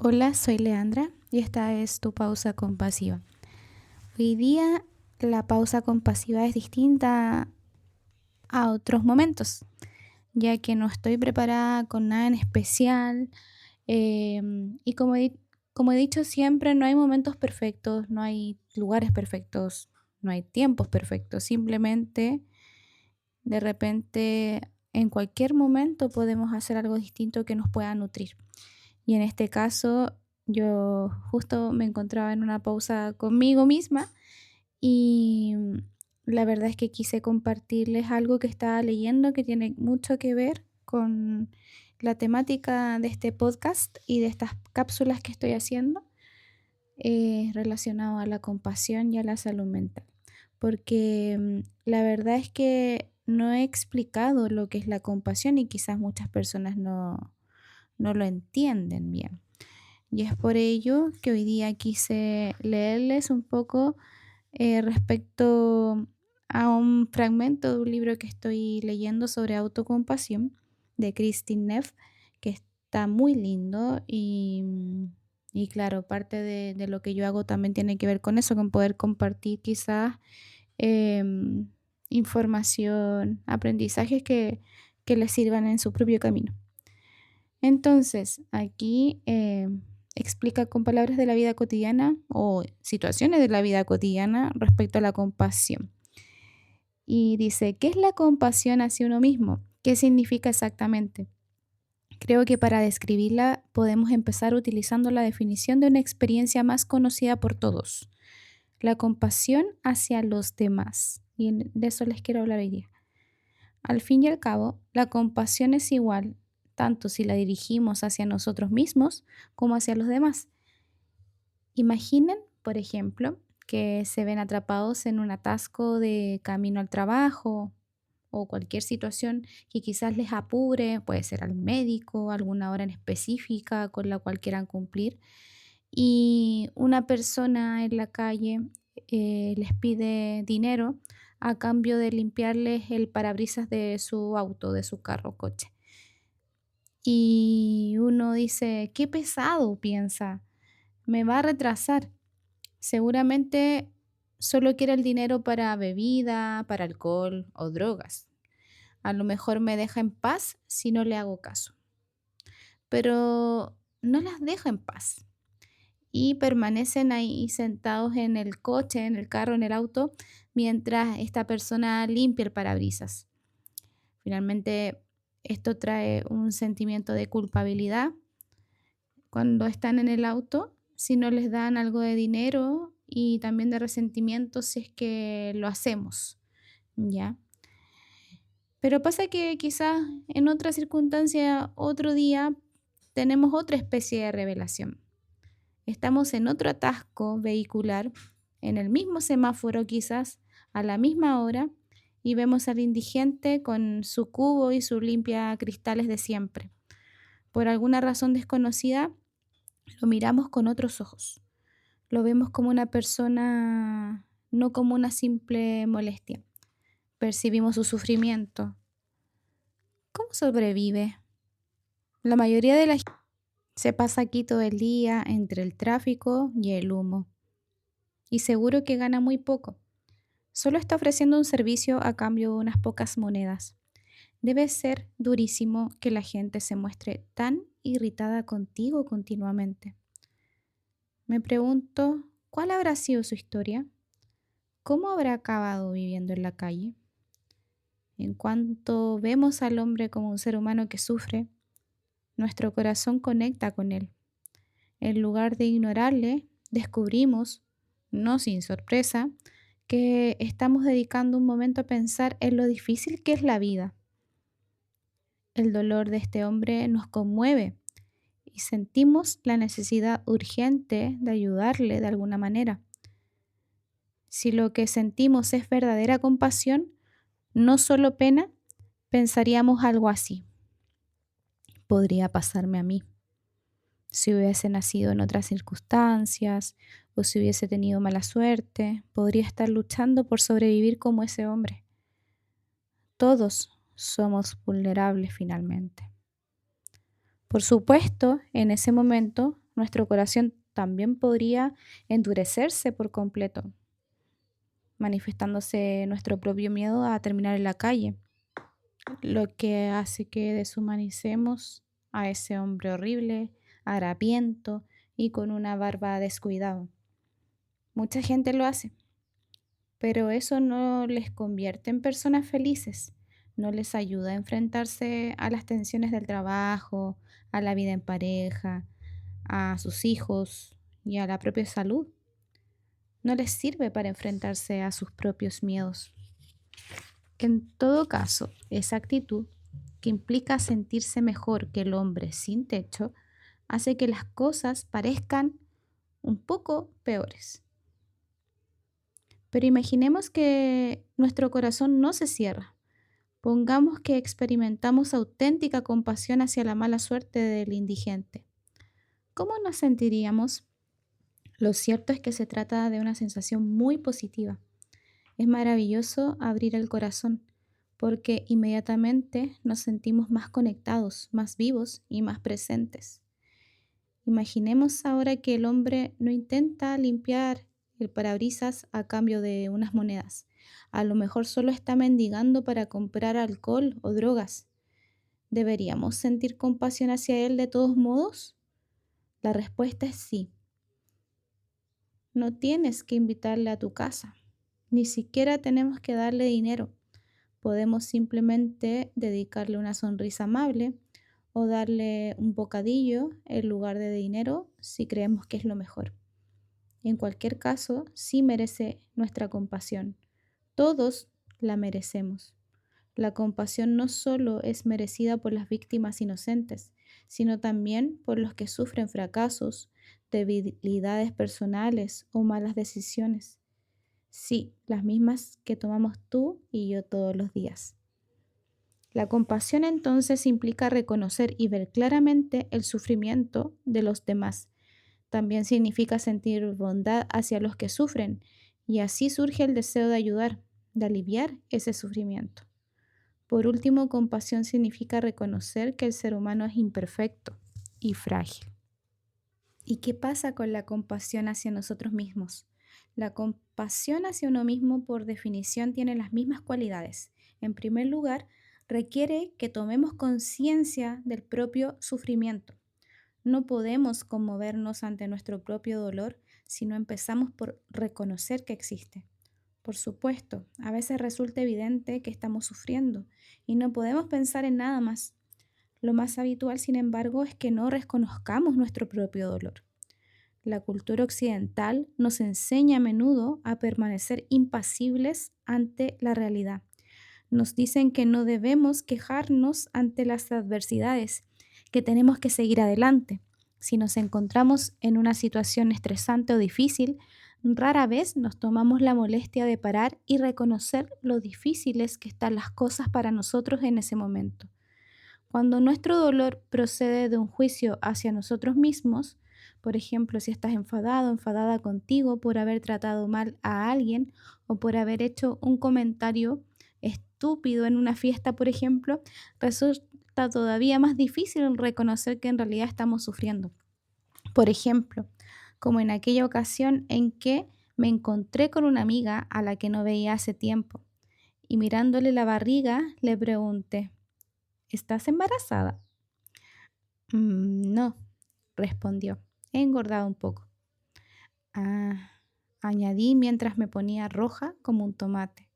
Hola, soy Leandra y esta es tu pausa compasiva. Hoy día la pausa compasiva es distinta a otros momentos, ya que no estoy preparada con nada en especial y como he dicho siempre, no hay momentos perfectos, no hay lugares perfectos, no hay tiempos perfectos, simplemente de repente en cualquier momento podemos hacer algo distinto que nos pueda nutrir. Y en este caso, yo justo me encontraba en una pausa conmigo misma y la verdad es que quise compartirles algo que estaba leyendo que tiene mucho que ver con la temática de este podcast y de estas cápsulas que estoy haciendo relacionado a la compasión y a la salud mental. Porque la verdad es que no he explicado lo que es la compasión y quizás muchas personas no lo entienden bien. Y es por ello que hoy día quise leerles un poco respecto a un fragmento de un libro que estoy leyendo sobre autocompasión de Christine Neff, que está muy lindo y claro, parte de lo que yo hago también tiene que ver con eso, con poder compartir quizás em, información, aprendizajes que les sirvan en su propio camino. Entonces, aquí explica con palabras de la vida cotidiana o situaciones de la vida cotidiana respecto a la compasión. Y dice, ¿qué es la compasión hacia uno mismo? ¿Qué significa exactamente? Creo que para describirla podemos empezar utilizando la definición de una experiencia más conocida por todos, la compasión hacia los demás. Y de eso les quiero hablar hoy día. Al fin y al cabo, la compasión es igual, tanto si la dirigimos hacia nosotros mismos como hacia los demás. Imaginen, por ejemplo, que se ven atrapados en un atasco de camino al trabajo o cualquier situación que quizás les apure, puede ser al médico, alguna hora en específica con la cual quieran cumplir, y una persona en la calle les pide dinero a cambio de limpiarles el parabrisas de su auto, de su carro o coche. Y uno dice, qué pesado, piensa, me va a retrasar. Seguramente solo quiere el dinero para bebida, para alcohol o drogas. A lo mejor me deja en paz si no le hago caso. Pero no las deja en paz y permanecen ahí sentados en el coche, en el carro, en el auto, mientras esta persona limpia el parabrisas. Finalmente, esto trae un sentimiento de culpabilidad cuando están en el auto, si no les dan algo de dinero y también de resentimiento si es que lo hacemos, ¿ya? Pero pasa que quizás en otra circunstancia, otro día, tenemos otra especie de revelación. Estamos en otro atasco vehicular, en el mismo semáforo quizás, a la misma hora, y vemos al indigente con su cubo y su limpia cristales de siempre. Por alguna razón desconocida, lo miramos con otros ojos. Lo vemos como una persona, no como una simple molestia. Percibimos su sufrimiento. ¿Cómo sobrevive? La mayoría de la gente se pasa aquí todo el día entre el tráfico y el humo. Y seguro que gana muy poco. Solo está ofreciendo un servicio a cambio de unas pocas monedas. Debe ser durísimo que la gente se muestre tan irritada contigo continuamente. Me pregunto, ¿cuál habrá sido su historia? ¿Cómo habrá acabado viviendo en la calle? En cuanto vemos al hombre como un ser humano que sufre, nuestro corazón conecta con él. En lugar de ignorarle, descubrimos, no sin sorpresa, que estamos dedicando un momento a pensar en lo difícil que es la vida. El dolor de este hombre nos conmueve y sentimos la necesidad urgente de ayudarle de alguna manera. Si lo que sentimos es verdadera compasión, no solo pena, pensaríamos algo así. Podría pasarme a mí. Si hubiese nacido en otras circunstancias o si hubiese tenido mala suerte, podría estar luchando por sobrevivir como ese hombre. Todos somos vulnerables finalmente. Por supuesto, en ese momento nuestro corazón también podría endurecerse por completo, manifestándose nuestro propio miedo a terminar en la calle, lo que hace que deshumanicemos a ese hombre horrible, harapiento y con una barba descuidado. Mucha gente lo hace, pero eso no les convierte en personas felices, no les ayuda a enfrentarse a las tensiones del trabajo, a la vida en pareja, a sus hijos y a la propia salud. No les sirve para enfrentarse a sus propios miedos. En todo caso, esa actitud, que implica sentirse mejor que el hombre sin techo, hace que las cosas parezcan un poco peores. Pero imaginemos que nuestro corazón no se cierra. Pongamos que experimentamos auténtica compasión hacia la mala suerte del indigente. ¿Cómo nos sentiríamos? Lo cierto es que se trata de una sensación muy positiva. Es maravilloso abrir el corazón porque inmediatamente nos sentimos más conectados, más vivos y más presentes. Imaginemos ahora que el hombre no intenta limpiar el parabrisas a cambio de unas monedas. A lo mejor solo está mendigando para comprar alcohol o drogas. ¿Deberíamos sentir compasión hacia él de todos modos? La respuesta es sí. No tienes que invitarle a tu casa. Ni siquiera tenemos que darle dinero. Podemos simplemente dedicarle una sonrisa amable o darle un bocadillo en lugar de dinero si creemos que es lo mejor. En cualquier caso, sí merece nuestra compasión. Todos la merecemos. La compasión no solo es merecida por las víctimas inocentes, sino también por los que sufren fracasos, debilidades personales o malas decisiones. Sí, las mismas que tomamos tú y yo todos los días. La compasión entonces implica reconocer y ver claramente el sufrimiento de los demás. También significa sentir bondad hacia los que sufren y así surge el deseo de ayudar, de aliviar ese sufrimiento. Por último, compasión significa reconocer que el ser humano es imperfecto y frágil. ¿Y qué pasa con la compasión hacia nosotros mismos? La compasión hacia uno mismo, por definición, tiene las mismas cualidades. En primer lugar, requiere que tomemos conciencia del propio sufrimiento. No podemos conmovernos ante nuestro propio dolor si no empezamos por reconocer que existe. Por supuesto, a veces resulta evidente que estamos sufriendo y no podemos pensar en nada más. Lo más habitual, sin embargo, es que no reconozcamos nuestro propio dolor. La cultura occidental nos enseña a menudo a permanecer impasibles ante la realidad. Nos dicen que no debemos quejarnos ante las adversidades, que tenemos que seguir adelante. Si nos encontramos en una situación estresante o difícil, rara vez nos tomamos la molestia de parar y reconocer lo difíciles que están las cosas para nosotros en ese momento. Cuando nuestro dolor procede de un juicio hacia nosotros mismos, por ejemplo, si estás enfadado o enfadada contigo por haber tratado mal a alguien o por haber hecho un comentario estúpido en una fiesta, por ejemplo, resulta todavía más difícil reconocer que en realidad estamos sufriendo. Por ejemplo, como en aquella ocasión en que me encontré con una amiga a la que no veía hace tiempo y mirándole la barriga le pregunté, ¿estás embarazada? No, respondió. He engordado un poco. Ah, añadí mientras me ponía roja como un tomate.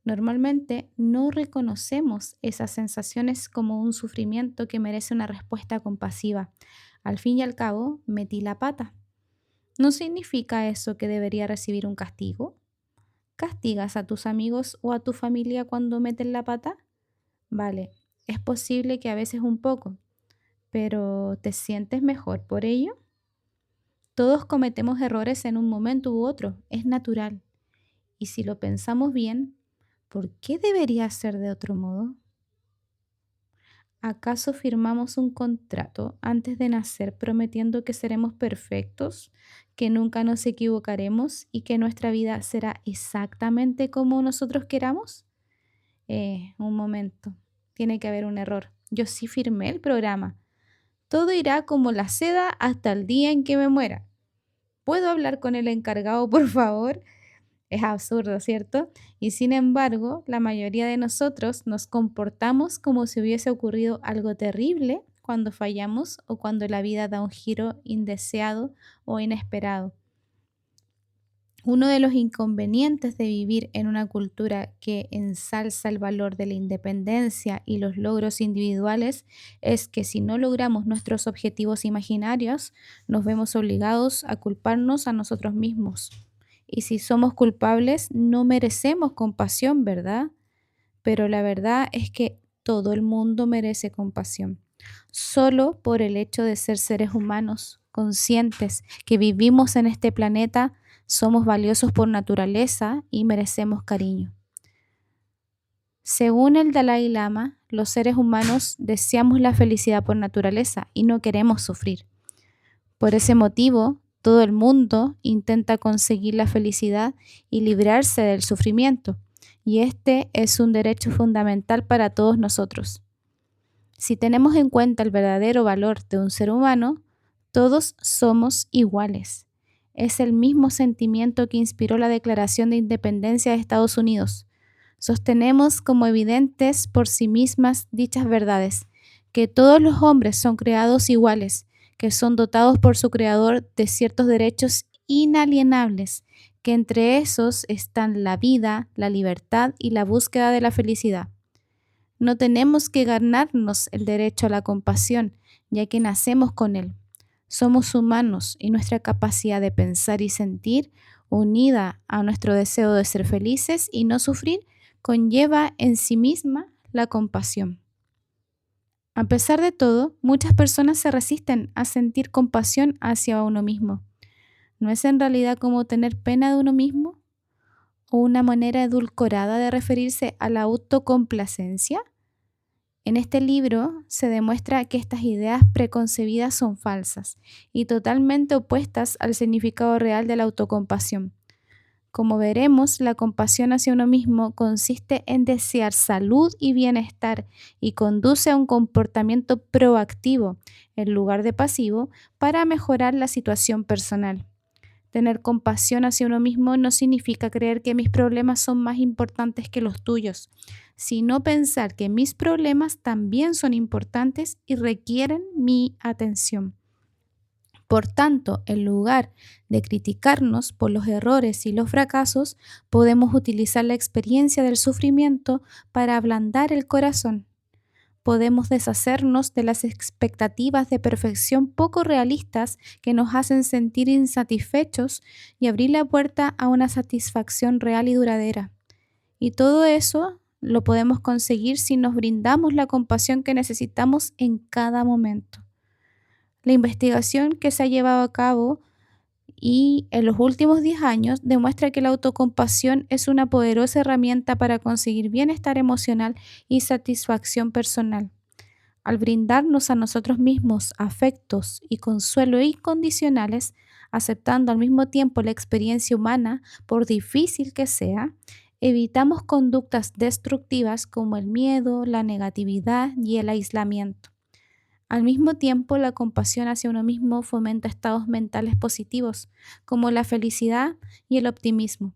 Normalmente no reconocemos esas sensaciones como un sufrimiento que merece una respuesta compasiva. Al fin y al cabo, metí la pata. ¿No significa eso que debería recibir un castigo? ¿Castigas a tus amigos o a tu familia cuando meten la pata? Vale, es posible que a veces un poco, pero ¿te sientes mejor por ello? Todos cometemos errores en un momento u otro, es natural. Y si lo pensamos bien, ¿por qué debería ser de otro modo? ¿Acaso firmamos un contrato antes de nacer prometiendo que seremos perfectos, que nunca nos equivocaremos y que nuestra vida será exactamente como nosotros queramos? Un momento, tiene que haber un error. Yo sí firmé el programa, Todo irá como la seda hasta el día en que me muera. ¿Puedo hablar con el encargado, por favor? Es absurdo, ¿cierto? Y sin embargo, la mayoría de nosotros nos comportamos como si hubiese ocurrido algo terrible cuando fallamos o cuando la vida da un giro indeseado o inesperado. Uno de los inconvenientes de vivir en una cultura que ensalza el valor de la independencia y los logros individuales es que si no logramos nuestros objetivos imaginarios, nos vemos obligados a culparnos a nosotros mismos. Y si somos culpables, no merecemos compasión, ¿verdad? Pero la verdad es que todo el mundo merece compasión, solo por el hecho de ser seres humanos, conscientes que vivimos en este planeta, somos valiosos por naturaleza y merecemos cariño. Según el Dalai Lama, los seres humanos deseamos la felicidad por naturaleza y no queremos sufrir. Por ese motivo, todo el mundo intenta conseguir la felicidad y librarse del sufrimiento, y este es un derecho fundamental para todos nosotros. Si tenemos en cuenta el verdadero valor de un ser humano, todos somos iguales. Es el mismo sentimiento que inspiró la Declaración de Independencia de Estados Unidos. Sostenemos como evidentes por sí mismas dichas verdades, que todos los hombres son creados iguales, que son dotados por su Creador de ciertos derechos inalienables, que entre esos están la vida, la libertad y la búsqueda de la felicidad. No tenemos que ganarnos el derecho a la compasión, ya que nacemos con él. Somos humanos y nuestra capacidad de pensar y sentir, unida a nuestro deseo de ser felices y no sufrir, conlleva en sí misma la compasión. A pesar de todo, muchas personas se resisten a sentir compasión hacia uno mismo. ¿No es en realidad como tener pena de uno mismo? ¿O una manera edulcorada de referirse a la autocomplacencia? En este libro se demuestra que estas ideas preconcebidas son falsas y totalmente opuestas al significado real de la autocompasión. Como veremos, la compasión hacia uno mismo consiste en desear salud y bienestar y conduce a un comportamiento proactivo, en lugar de pasivo, para mejorar la situación personal. Tener compasión hacia uno mismo no significa creer que mis problemas son más importantes que los tuyos, sino pensar que mis problemas también son importantes y requieren mi atención. Por tanto, en lugar de criticarnos por los errores y los fracasos, podemos utilizar la experiencia del sufrimiento para ablandar el corazón. Podemos deshacernos de las expectativas de perfección poco realistas que nos hacen sentir insatisfechos y abrir la puerta a una satisfacción real y duradera. Y todo eso lo podemos conseguir si nos brindamos la compasión que necesitamos en cada momento. La investigación que se ha llevado a cabo y en los últimos 10 años demuestra que la autocompasión es una poderosa herramienta para conseguir bienestar emocional y satisfacción personal. Al brindarnos a nosotros mismos afectos y consuelo incondicionales, aceptando al mismo tiempo la experiencia humana, por difícil que sea, evitamos conductas destructivas como el miedo, la negatividad y el aislamiento. Al mismo tiempo, la compasión hacia uno mismo fomenta estados mentales positivos, como la felicidad y el optimismo.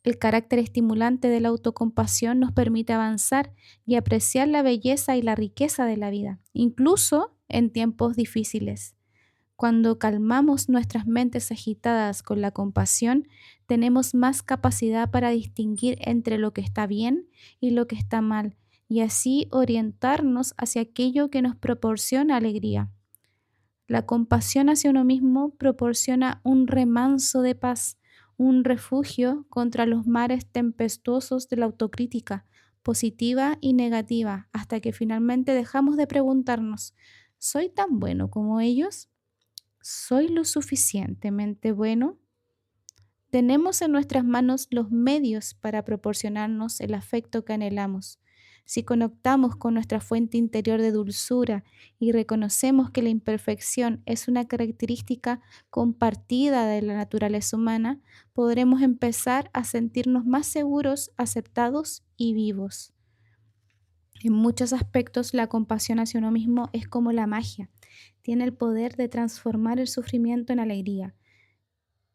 El carácter estimulante de la autocompasión nos permite avanzar y apreciar la belleza y la riqueza de la vida, incluso en tiempos difíciles. Cuando calmamos nuestras mentes agitadas con la compasión, tenemos más capacidad para distinguir entre lo que está bien y lo que está mal, y así orientarnos hacia aquello que nos proporciona alegría. La compasión hacia uno mismo proporciona un remanso de paz, un refugio contra los mares tempestuosos de la autocrítica, positiva y negativa, hasta que finalmente dejamos de preguntarnos, ¿soy tan bueno como ellos? ¿Soy lo suficientemente bueno? Tenemos en nuestras manos los medios para proporcionarnos el afecto que anhelamos. Si conectamos con nuestra fuente interior de dulzura y reconocemos que la imperfección es una característica compartida de la naturaleza humana, podremos empezar a sentirnos más seguros, aceptados y vivos. En muchos aspectos, la compasión hacia uno mismo es como la magia. tiene el poder de transformar el sufrimiento en alegría.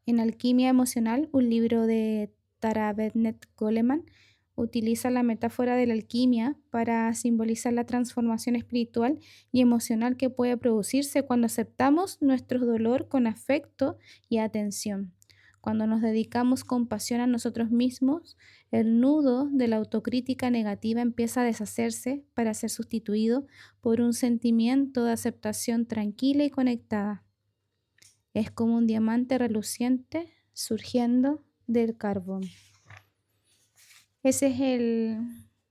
En Alquimia Emocional, un libro de Tara Bennett Goleman, utiliza la metáfora de la alquimia para simbolizar la transformación espiritual y emocional que puede producirse cuando aceptamos nuestro dolor con afecto y atención. Cuando nos dedicamos con pasión a nosotros mismos, el nudo de la autocrítica negativa empieza a deshacerse para ser sustituido por un sentimiento de aceptación tranquila y conectada. Es como un diamante reluciente surgiendo del carbón. Ese es el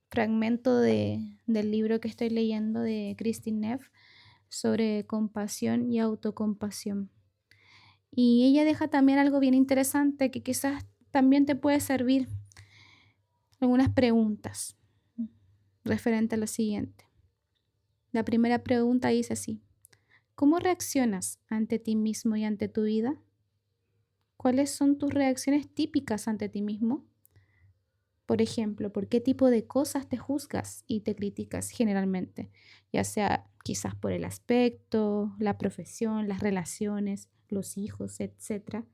fragmento del libro que estoy leyendo de Christine Neff sobre compasión y autocompasión. Y ella deja también algo bien interesante que quizás también te puede servir. Algunas preguntas referente a lo siguiente. La primera pregunta dice así: ¿cómo reaccionas ante ti mismo y ante tu vida? ¿Cuáles son tus reacciones típicas ante ti mismo? Por ejemplo, ¿por qué tipo de cosas te juzgas y te criticas generalmente? Ya sea quizás por el aspecto, la profesión, las relaciones, los hijos, etcétera.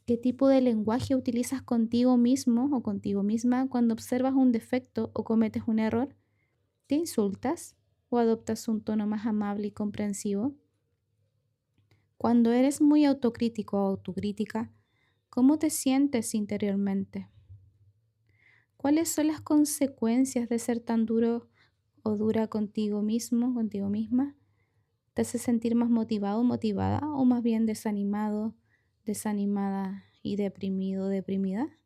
¿Qué tipo de lenguaje utilizas contigo mismo o contigo misma cuando observas un defecto o cometes un error? ¿Te insultas o adoptas un tono más amable y comprensivo? Cuando eres muy autocrítico o autocrítica, ¿cómo te sientes interiormente? ¿Cuáles son las consecuencias de ser tan duro o dura contigo mismo, contigo misma? ¿Te hace sentir más motivado, motivada o más bien desanimado, desanimada y deprimido, deprimida?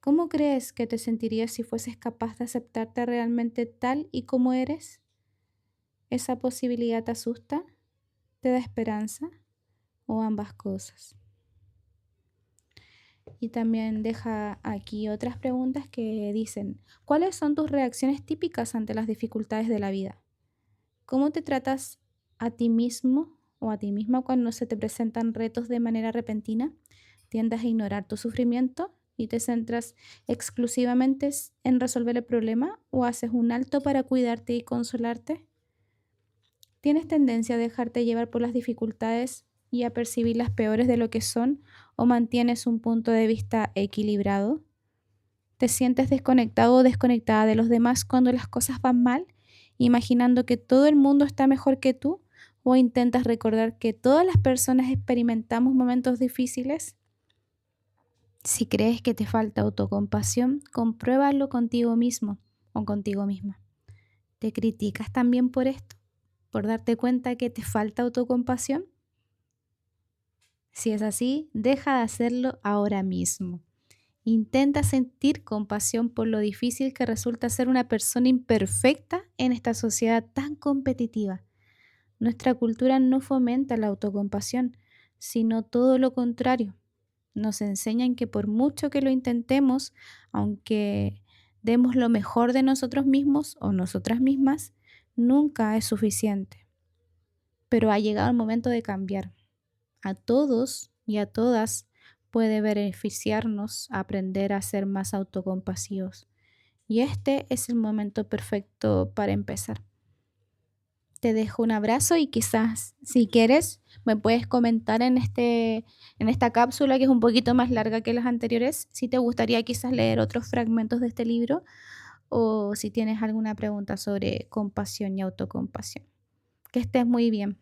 ¿Cómo crees que te sentirías si fueses capaz de aceptarte realmente tal y como eres? ¿Esa posibilidad te asusta? ¿Te da esperanza? ¿O ambas cosas? Y también deja aquí otras preguntas que dicen: ¿cuáles son tus reacciones típicas ante las dificultades de la vida? ¿Cómo te tratas a ti mismo o a ti misma cuando se te presentan retos de manera repentina? ¿Tiendes a ignorar tu sufrimiento y te centras exclusivamente en resolver el problema o haces un alto para cuidarte y consolarte? ¿Tienes tendencia a dejarte llevar por las dificultades y a percibirlas peores de lo que son, o mantienes un punto de vista equilibrado? ¿Te sientes desconectado o desconectada de los demás cuando las cosas van mal, imaginando que todo el mundo está mejor que tú? ¿O intentas recordar que todas las personas experimentamos momentos difíciles? Si crees que te falta autocompasión, compruébalo contigo mismo o contigo misma. ¿Te criticas también por esto? ¿Por darte cuenta que te falta autocompasión? Si es así, deja de hacerlo ahora mismo. Intenta sentir compasión por lo difícil que resulta ser una persona imperfecta en esta sociedad tan competitiva. Nuestra cultura no fomenta la autocompasión, sino todo lo contrario. Nos enseñan que por mucho que lo intentemos, aunque demos lo mejor de nosotros mismos o nosotras mismas, nunca es suficiente. Pero ha llegado el momento de cambiar. A todos y a todas puede beneficiarnos aprender a ser más autocompasivos. Y este es el momento perfecto para empezar. Te dejo un abrazo y quizás, si quieres, me puedes comentar en esta cápsula, que es un poquito más larga que las anteriores, si te gustaría quizás leer otros fragmentos de este libro o si tienes alguna pregunta sobre compasión y autocompasión. Que estés muy bien.